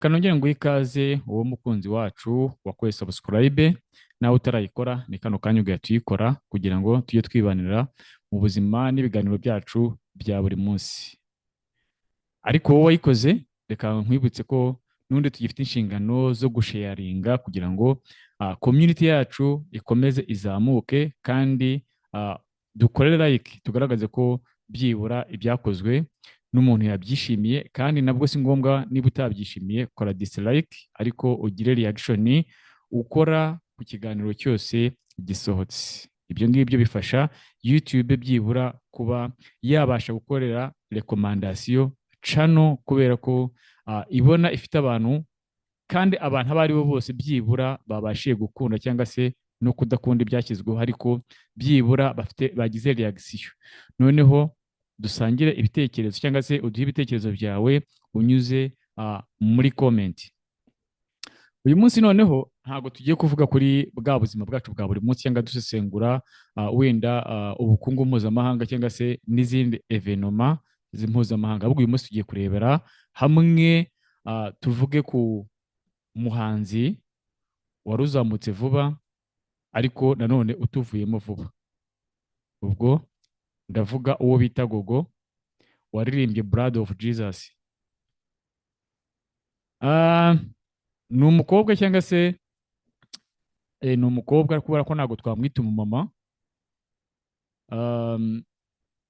Kanongera ngo ikaze uwo mukunzi wacu wakoze subscribe nawe utarayikora ni kano kanya ugiye tuyikora kugira ngo tujye twibanira mu buzima n'ibiganiro byacu bya buri munsi. Ariko wowe wayikoze reka nkwibutse ko n'undi tugifite inshingano zo gusharinga kugira ngo community yacu ikomeze izamuke kandi dukorere like tugaragaze ko byibura ibyakozwe n'umuntu yabyishimiye, kandi nabwo si ngombwa niba utabyishimiye kora dislike ariko ugire reaction ukora ku kiganiro cyose gisohotse. Ibyo ngibyo bifasha YouTube byibura kuba yabasha gukorera recommendation channel kubera ko ibona ifite abantu, kandi abantu abo ari bo bose byibura babashiye gukunda cyangwa se no kudakunda ibyashyizweho, ariko byibura bagize reaction. Noneho dusangire ibitekerezo cyangwa se uduhe ibitekerezo byawe unyuze muri comment. Uyu munsi noneho ntabwo tugiye kuvuga kuri bwa buzima bwacu bwa buri munsi cyangwa dusesengura wenda ubukungu mpuzamahanga cyangwa se n'izindi evenoma mpuzamahanga, ahubwo uyu munsi tugiye kurebera hamwe tuvuge ku muhanzi wari uzamutse vuba ariko nanone utuvuyemo vuba. Ubwo ndavuga uwo bita Gogo waririmbye Blood of Jesus. Ni umukobwa cyangwa se ni umukobwa kubera ko ntabwo twamwita umumama,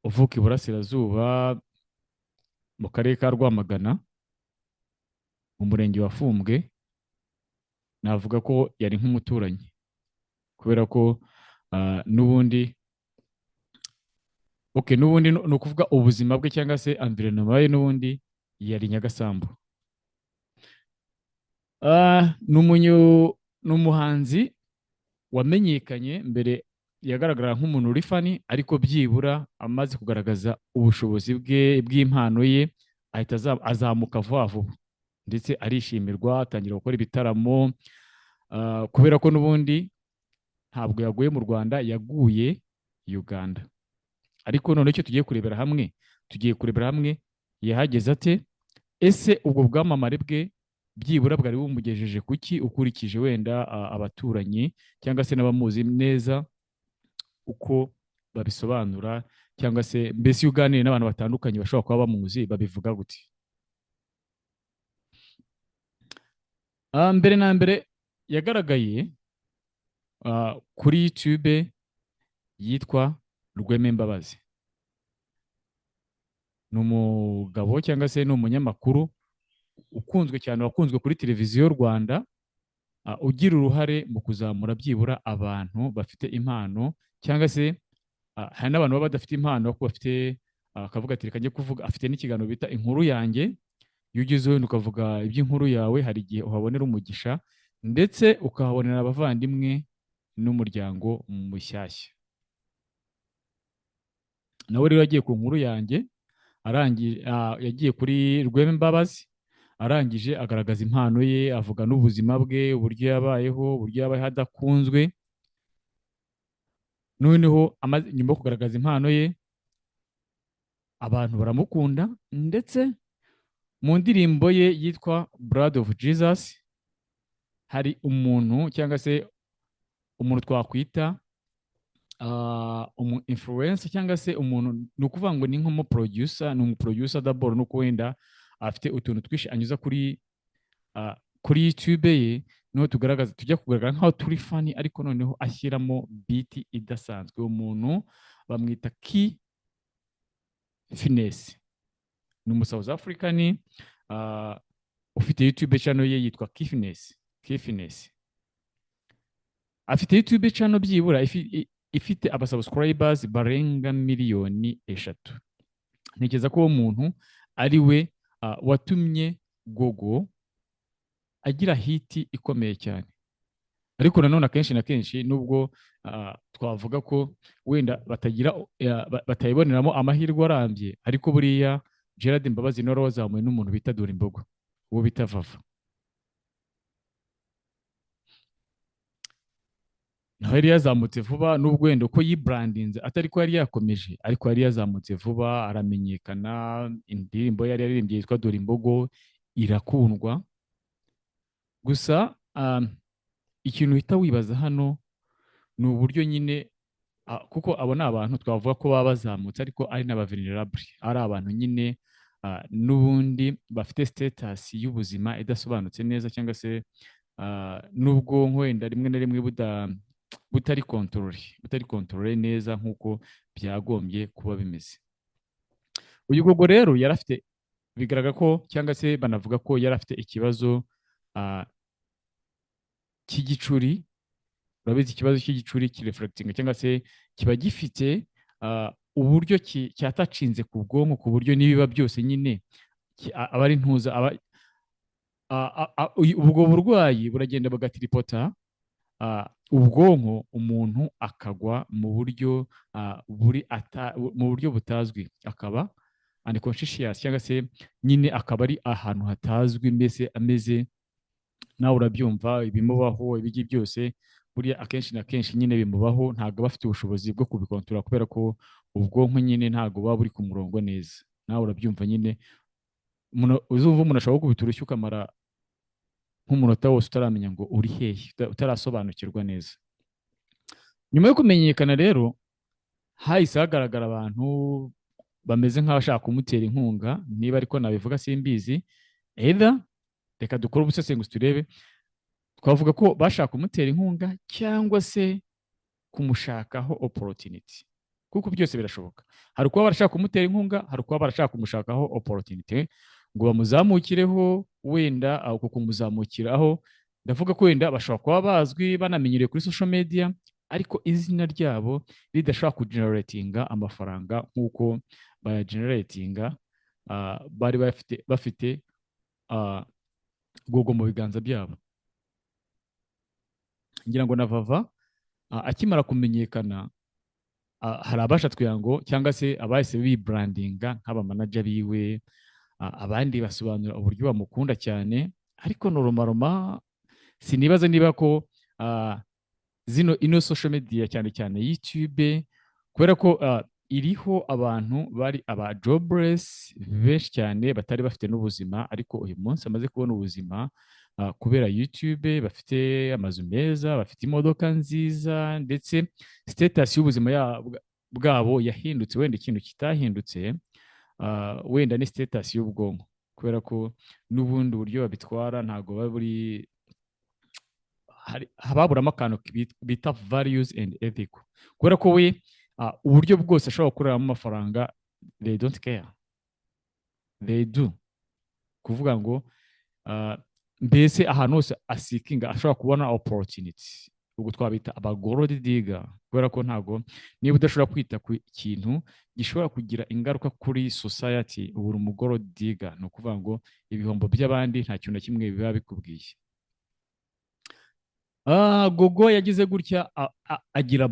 uvuka iburasirazuba mu karere ka Rwamagana mu murenge wa Fumbwe. Navuga ko yari nk'umuturanyi kubera ko n'ubundi n'ubundi ni ukuvuga ubuzima bwe cyangwa se environnement ye n'ubundi yari Nyagasambu. Ni umuhanzi wamenyekanye mbere, yagaragara nk'umuntu uri fani, ariko byibura amaze kugaragaza ubushobozi bwe bw'impano ye ahita azamuka vuba vuba ndetse arishimirwa, atangira gukora ibitaramo kubera ko n'ubundi ntabwo yaguye mu Rwanda, yaguye Uganda. Ariko none icyo tugiye kurebera hamwe yahageze ate, ese ubwo bwamamare bwe byibura bwari bumugejeje kuki ukurikije wenda abaturanyi cyangwa se n'abamuzi neza uko babisobanura, cyangwa se mbese iyo uganiriye n'abantu batandukanye bashobora kuba bamuzi babivuga gute. Mbere na mbere yagaragaye kuri YouTube yitwa Rwemembabazi. Ni umugabo cyangwa se ni umunyamakuru ukunzwe cyane, wakunzwe kuri televiziyo y'u Rwanda, ugira uruhare mu kuzamura byibura abantu bafite impano, cyangwa se hari n'abantu baba badafite impano ariko bafite akavuga ati reka njye kuvuga. Afite n'ikiganiro bita Inkuru Yanjye, iyo ugezeho ukavuga iby'inkuru yawe hari igihe uhabonera umugisha ndetse ukahabonera abavandimwe n'umuryango mushyashya. Nawe rero yagiye ku Nkuru Yanjye, yagiye kuri Rwemembabazi, arangije agaragaza impano ye, avuga n'ubuzima bwe, uburyo yabayeho adakunzwe. Noneho nyuma yo kugaragaza impano ye abantu baramukunda, ndetse mu ndirimbo ye yitwa Blood of Jesus hari umuntu cyangwa se umuntu twakwita umu influencer cyangwa se umuntu, ni ukuvuga ngo ni nk'umuproducer, ni umuproducer d'abord, nuko wenda afite utuntu twinshi anyuza kuri YouTube ye, niho tujya kugaragara nk'aho turi funny, ariko noneho ashyiramo beat idasanzwe. Umuntu bamwita Key Finesse, ni umu South African ufite YouTube channel ye yitwa Key Finesse. Afite YouTube channel byibura ifite abasubscribers barenga 3,000,000. Ntekereza ko uwo muntu ari we watumye Gogo agira hiti ikomeye cyane. Ariko nanone akenshi na kenshi nubwo twavuga ko wenda batayiboneramo amahirwe arambye, ariko buriya Gerard Mbabazi noro wazamuye n'umuntu bita Dore Imbogo, uwo bita Vava. naho yari yazamutse vuba, nubwo wenda uko yibrandinze atari ko yari yakomeje, ariko yari yazamutse vuba aramenyekana. Indirimbo yari yaririmbye yitwa Dore Imbogo irakundwa, gusa ikintu uhita wibaza hano ni uburyo nyine kuko abo ni abantu twavuga ko baba bazamutse ariko ari n'abavenerable, ari abantu nyine n'ubundi bafite status y'ubuzima idasobanutse neza, cyangwa se n'ubwonko wenda rimwe na rimwe butari kontorore neza nk'uko byagombye kuba bimeze. Uyu gogo rero yari afite, bigaragara ko cyangwa se banavuga ko yari afite ikibazo cy'igicuri. Urabizi ikibazo cy'igicuri kirefurekitinga cyangwa se kiba gifite uburyo cyatacinze ku bwonko ku buryo n'ibiba byose nyine aba ari ntuza. Ubwo burwayi buragenda bugatiripota ubwonko, umuntu akagwa mu buryo mu buryo butazwi, akaba unconscious cyangwa se nyine akaba ari ahantu hatazwi, mbese ameze nawe urabyumva ibimubaho ibigi byose buriya akenshi na kenshi nyine bimubaho, ntabwo aba afite ubushobozi bwo kubikontorora kubera ko ubwonko nyine ntabwo buba buri ku murongo neza. Nawe urabyumva nyine, uzumva umuntu ashobora gukubita urushyi ukamara nk'umunota wose utaramenya ngo uri hehe, utarasobanukirwa neza. Nyuma yo kumenyekana rero hahise hagaragara abantu bameze nk'abashaka kumutera inkunga, niba ariko nabivuga simbizi, either reka dukore ubusesenguzi turebe, twavuga ko bashaka kumutera inkunga cyangwa se kumushakaho opportunity, kuko byose birashoboka. Hari kuba barashaka kumutera inkunga, hari kuba barashaka kumushakaho opportunity ngo bamuzamukireho, wenda uko kumuzamukiraho ndavuga ko wenda bashobora kuba bazwi banamenyereye kuri social media, ariko izina ryabo ridashobora kugeneratinga amafaranga nk'uko bayageneratinga bari bafite gogo mu biganza byabo. Ngira ngo na Vava akimara kumenyekana, hari abashatse ngo cyangwa se abahise bibrandinga nk'abamanager biwe, abandi basobanura uburyo bamukunda cyane, ariko norumaroma sinibaza niba ko ino social media cyane cyane YouTube, kubera ko iriho abantu bari aba jobless benshi cyane batari bafite n'ubuzima, ariko uyu munsi amaze kubona ubuzima kubera YouTube, bafite amazu meza, bafite imodoka nziza, ndetse status y'ubuzima bwabo yahindutse. Wenda ikintu kitahindutse wenda ni status y'ubwonko, kubera ko n'ubundi buryo babitwara ntabwo baba buri hababuramo akantu bita values and ethical, kubera ko we uburyo bwose ashobora gukoreramo amafaranga, they don't care, they do. Kuvuga ngo mbese ahantu hose asikinga ashobora kubona opportunity, ubwo twabita abagorodi diga, kubera ko ntabwo niba udashobora kwita ku kintu gishobora kugira ingaruka kuri society, ubu umugorodi diga, ni ukuvuga ngo ibihombo by'abandi nta kintu na kimwe biba bikubwiye. Gogo yagize gutya agira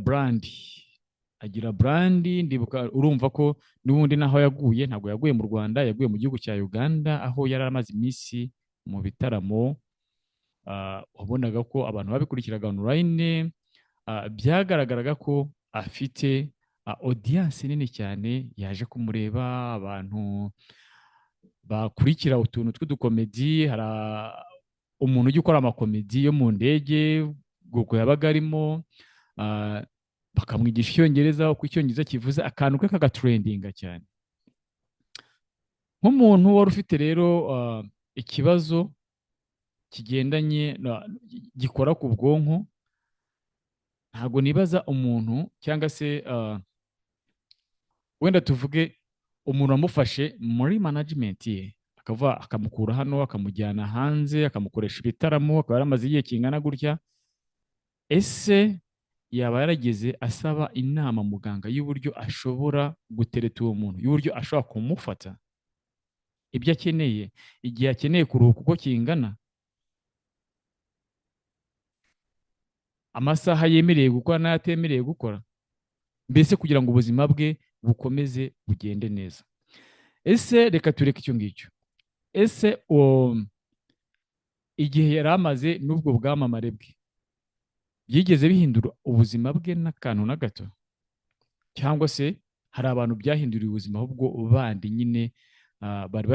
brandi, ndibuka urumva ko n'ubundi naho yaguye, ntabwo yaguye mu Rwanda, yaguye mu gihugu cya Uganda, aho yari amaze iminsi mu bitaramo. Wabonaga ko abantu babikurikiraga online, byagaragaraga ko afite audience nini cyane yaje kumureba, abantu bakurikira utuntu tw'udukomedi. Hari umuntu ujya ukora amakomedi yo mu ndege, Gogo yabaga arimo, bakamwigisha icyongereza, uko icyongereza kivuze, akantu ke kagatrendinga cyane. Nk'umuntu wari ufite rero ikibazo kigendanye gikora ku bwonko, ntabwo nibaza umuntu cyangwa se wenda tuvuge umuntu wamufashe muri management ye, akamukura hano akamujyana hanze, akamukoresha ibitaramo, akaba yaramaze igihe kingana gutya, ese yaba yarageze asaba inama muganga y'uburyo ashobora gutereta uwo muntu, y'uburyo ashobora kumufata ibyo akeneye, igihe akeneye kuruhuka uko kingana, amasaha yemereye gukora n'ayatemereye gukora, mbese kugira ngo ubuzima bwe bukomeze bugende neza. Ese reka tureke icyo ngicyo. Ese igihe yari amaze n'ubwo bwamamare bwe byigeze bihindura ubuzima bwe n'akantu na gato, cyangwa se hari abantu byahinduriye ubuzima ahubwo bandi nyine bari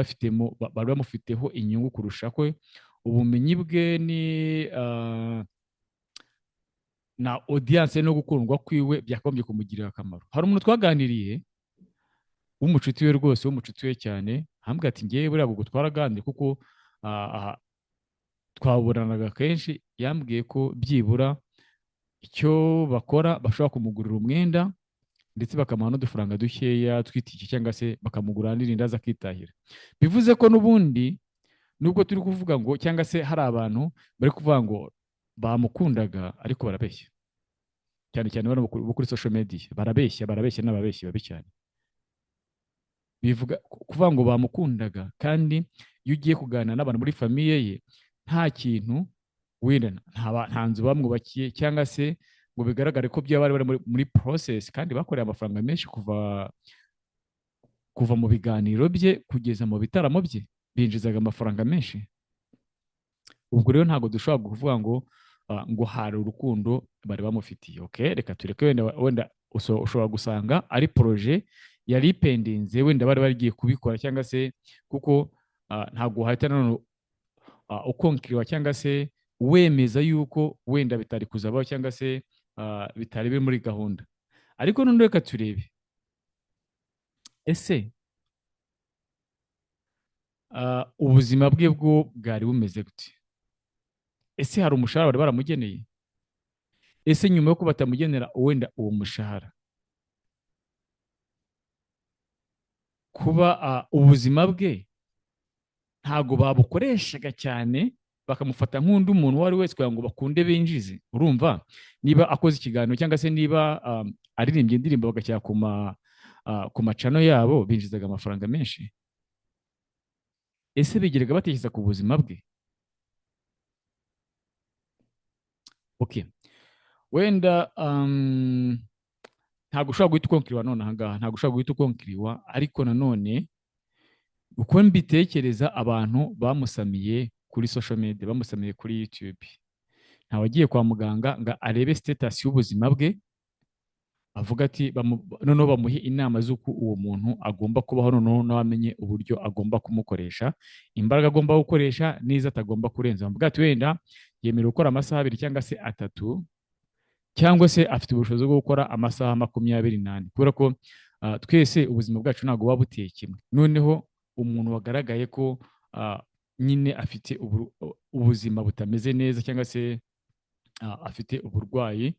bamufiteho inyungu kurusha kwe, ubumenyi bwe na audience no gukundwa kwiwe byakagombye kumugirira akamaro. Hari umuntu twaganiriye w'umucuti we rwose, w'umucuti we cyane, ahambwa ati ngewe buriya bwo twaraganiriye kuko twaburanaga kenshi, yambwiye ko byibura icyo bakora bashobora kumugurira umwenda ndetse bakamuha n'udufaranga dukeya tw'itike cyangwa se bakamugurira n'irindazi akitahira. Bivuze ko n'ubundi nubwo turi kuvuga ngo cyangwa se hari abantu bari kuvuga ngo bamukundaga ariko barabeshya, cyane cyane bano bo kuri social media barabeshya n'ababeshyi babi cyane. Bivuga kuvuga ngo bamukundaga kandi iyo ugiye kuganira n'abantu muri famiye ye nta kintu wenda nta nzu bamwubakiye cyangwa se ngo bigaragare ko byaba bari muri process kandi bakoreye amafaranga menshi kuva mu biganiro bye kugeza mu bitaramo bye, binjizaga amafaranga menshi. Ubwo rero ntabwo dushobora kuvuga ngo hari urukundo bari bamufitiye. Okay, reka tureke wenda ushobora gusanga ari projet yari ipendinze, wenda bari bagiye kubikora cyangwa se kuko ntabwo wahita none ukonkiriwa cyangwa se wemeza yuko wenda bitari kuzabaho cyangwa se bitari biri muri gahunda. Ariko none reka turebe ese ubuzima bwe bwo bwari bumeze gute? Ese hari umushahara bari baramugeneye? Ese nyuma yo ko batamugenera wenda uwo mushahara, kuba ubuzima bwe ntabwo babukoreshaga cyane bakamufata nk'undi muntu uwo ari wese kugira ngo bakunde binjize? Urumva, niba akoze ikiganiro cyangwa se niba aririmbye indirimbo bagashyira ku macano yabo, binjizaga amafaranga menshi. Ese bigeraga batekereza ku buzima bwe? Okay, wenda ntabwo ushobora guhita ukonkiriwa none ahangaha, ntabwo ushobora guhita ukonkiriwa, ariko nanone uko mbitekereza abantu bamusamiye kuri social media, bamusamiye kuri YouTube, ntawagiye kwa muganga ngo arebe status y'ubuzima bwe avuga ati noneho bamuhe inama z'uko uwo muntu agomba kubaho, noneho n'abamenye uburyo agomba kumukoresha, imbaraga agomba gukoresha n'izo atagomba kurenza. Bavuga ati wenda yemerewe gukora amasaha 2 cyangwa se 3 cyangwa se afite ubushobozi bwo gukora amasaha 24, kubera ko twese ubuzima bwacu ntabwo buba buteye kimwe. Noneho umuntu wagaragaye ko nyine afite ubuzima butameze neza cyangwa se afite uburwayi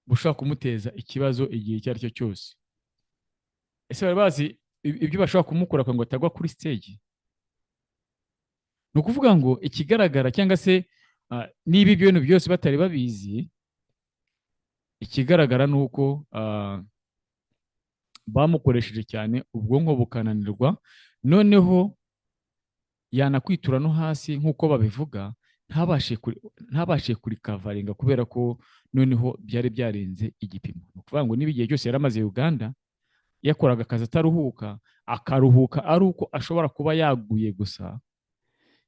bushobora kumuteza ikibazo igihe icyo ari cyo cyose, ese bari bazi ibyo bashobora kumukora ngo atagwa kuri stage? Ni ukuvuga ngo ikigaragara cyangwa se niba ibyo bintu byose batari babizi, ikigaragara ni uko bamukoresheje cyane ubwonko bukananirwa, noneho yanakwitura no hasi nk'uko babivuga, ntabashe kurikavaringa kubera ko noneho byari byarenze igipimo. Ni ukuvuga ngo niba igihe cyose yari amaze Uganda yakoraga akazi ataruhuka, akaruhuka ari uko ashobora kuba yaguye gusa,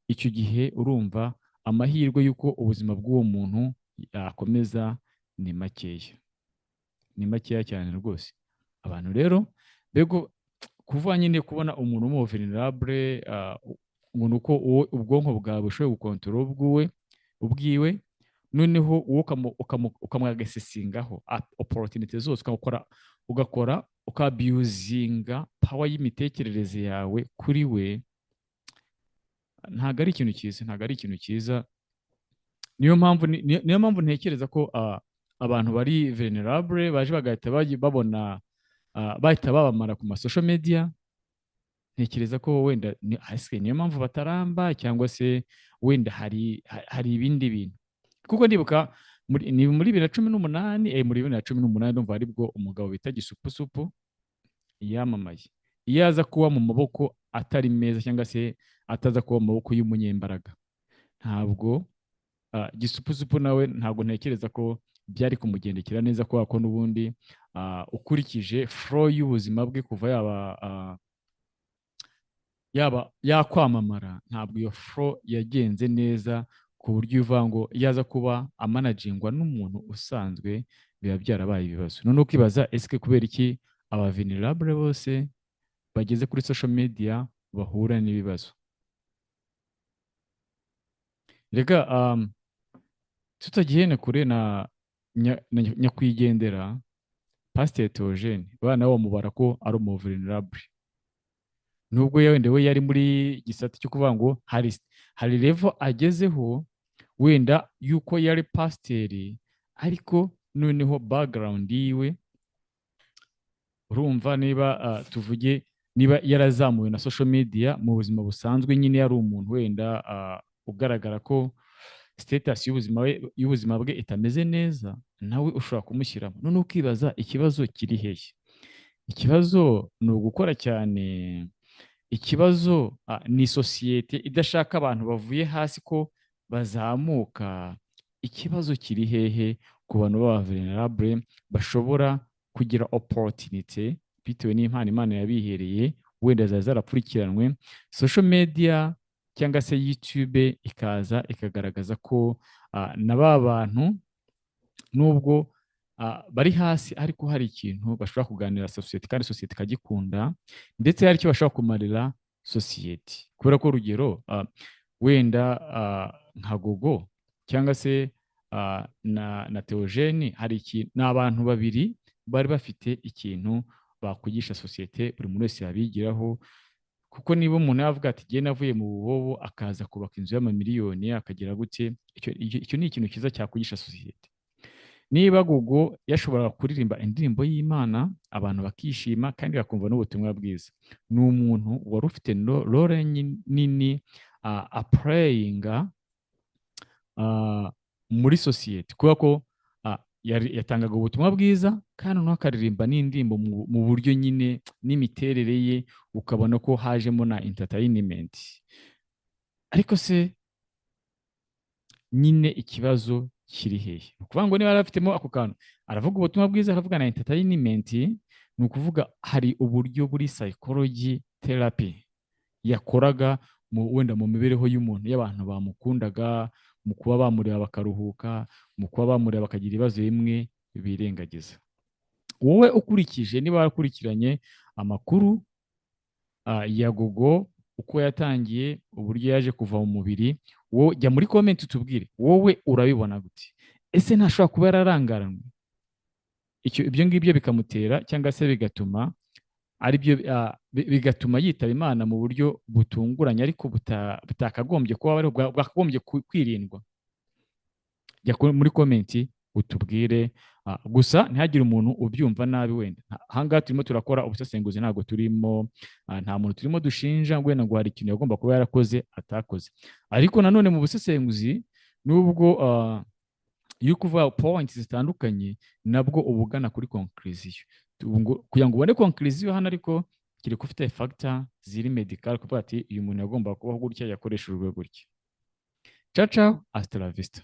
icyo gihe urumva amahirwe y'uko ubuzima bw'uwo muntu yakomeza ni makeya, ni makeya cyane rwose. Abantu rero bego kuvuga nyine kubona umuntu mu vulnerable ngo nuko ubwonko bwawe bushoboye gukontorora ubwiwe, noneho ukamwagasesingaho opportunity zose ugakora ukabuzinga power y'imitekerereze yawe kuri we, ntabwo ari ikintu cyiza, ntabwo ari ikintu cyiza. Niyo mpamvu ntekereza ko abantu bari vulnerable baje bagahita babona bahita babamara ku social media, ntekereza ko wenda niyo mpamvu bataramba cyangwa se wenda hari ibindi bintu. Kuko ndibuka muri 2018 muri 2018 ndumva aribwo umugabo bita Gisupusupu yamamaye. Iyo aza kuba mu maboko atari meza cyangwa se ataza kuba mu maboko y'umunyembaraga, ntabwo Gisupusupu nawe ntabwo ntekereza ko byari kumugendekera neza, kubera ko n'ubundi ukurikije flow y'ubuzima bwe kuva yaba yakwamamara, ntabwo iyo flow yagenze neza ku buryo uvuga ngo yaza kuba amanagingwa n'umuntu usanzwe biba byarabaye ibibazo. None ukibaza ese kubera iki aba vulnerable bose bageze kuri social media bahura n'ibibazo? rega tutagiye kure nyakwigendera Pasiteri Theogene bana bo mubara ko ari umuvurinabure, nubwo wenda we yari muri gisata cyo kuvuga ngo hari level agezeho wenda yuko yari pasiteri, ariko noneho background yiwe urumva niba tuvuge niba yarazamuwe na social media mu buzima busanzwe, nyine yari umuntu wenda ugaragara ko status y'ubuzima bwe itameze neza, nawe ushobora kumushyiramo. None ukibaza ikibazo kiri hehe? Ikibazo ni ugukora cyane, ikibazo ni sosiyete idashaka abantu bavuye hasi ko bazamuka. Ikibazo kiri hehe ku bantu baba vulnerable bashobora kugira opportunity bitewe n'impano Imana yabihereye, wenda zari zarapfurikiranwe social media cyangwa se YouTube ikaza ikagaragaza ko na ba bantu nubwo bari hasi ariko hari ikintu bashobora kuganira sosiyete kandi sosiyete ikagikunda, ndetse hari icyo bashobora kumarira sosiyete. Kubera ko urugero wenda nka Gogo cyangwa se na Theogene ni abantu babiri bari bafite ikintu bakwigisha sosiyete, buri muntu wese yabigiraho. Kuko niba umuntu yavuga ati jye navuye mu bubobo akaza kubaka inzu y'amamiliyoni akagira gute, icyo ni ikintu cyiza cyakwigisha sosiyete. Niba Gogo yashoboraga kuririmba indirimbo y'Imana abantu bakishima kandi bakumva n'ubutumwa bwiza, ni umuntu wari ufite role nini apureyinga muri sosiyete, kubera ko yatangaga ubutumwa bwiza kandi noneho akaririmba n'indirimbo mu buryo nyine n'imiterere ye ukabona ko hajemo na entertainment. Ariko se nyine ikibazo kiri hehe? Ni ukuvuga ngo niba arafitemo ako kantu, aravuga ubutumwa bwiza, aravuga na entertainment, ni ukuvuga hari uburyo buri psychology therapy yakoraga wenda mu mibereho y'umuntu, y'abantu bamukundaga, mu kuba bamureba bakaruhuka, mu kuba bamureba bakagira ibibazo bimwe birengagiza. Wowe ukurikije, niba warakurikiranye amakuru ya Gogo uko yatangiye, uburyo yaje kuva mu mubiri, wowe jya muri comment utubwire wowe urabibona gute? Ese ntashobora kuba yararangaranwe? Ibyo ngibyo bikamutera cyangwa se bigatuma bigatuma yitaba Imana mu buryo butunguranye ariko butakagombye kuba bwakagombye kwirindwa. Jya muri komenti utubwire, gusa ntihagire umuntu ubyumva nabi. Wenda ahangaha turimo turakora ubusesenguzi, ntabwo turimo nta muntu turimo dushinja wenda ngo hari ikintu yagomba kuba yarakoze atakoze. Ariko nanone mu busesenguzi nubwo iyo kuvuga points zitandukanye, nabwo uba ugana kuri conclusion kugira ngo ubone conclusion hano, ariko kiri kufite factor ziri medical kuvuga ati uyu muntu yagomba kubaho gutya, yakoreshejwe gutya. Ciao ciao, hasta la vista.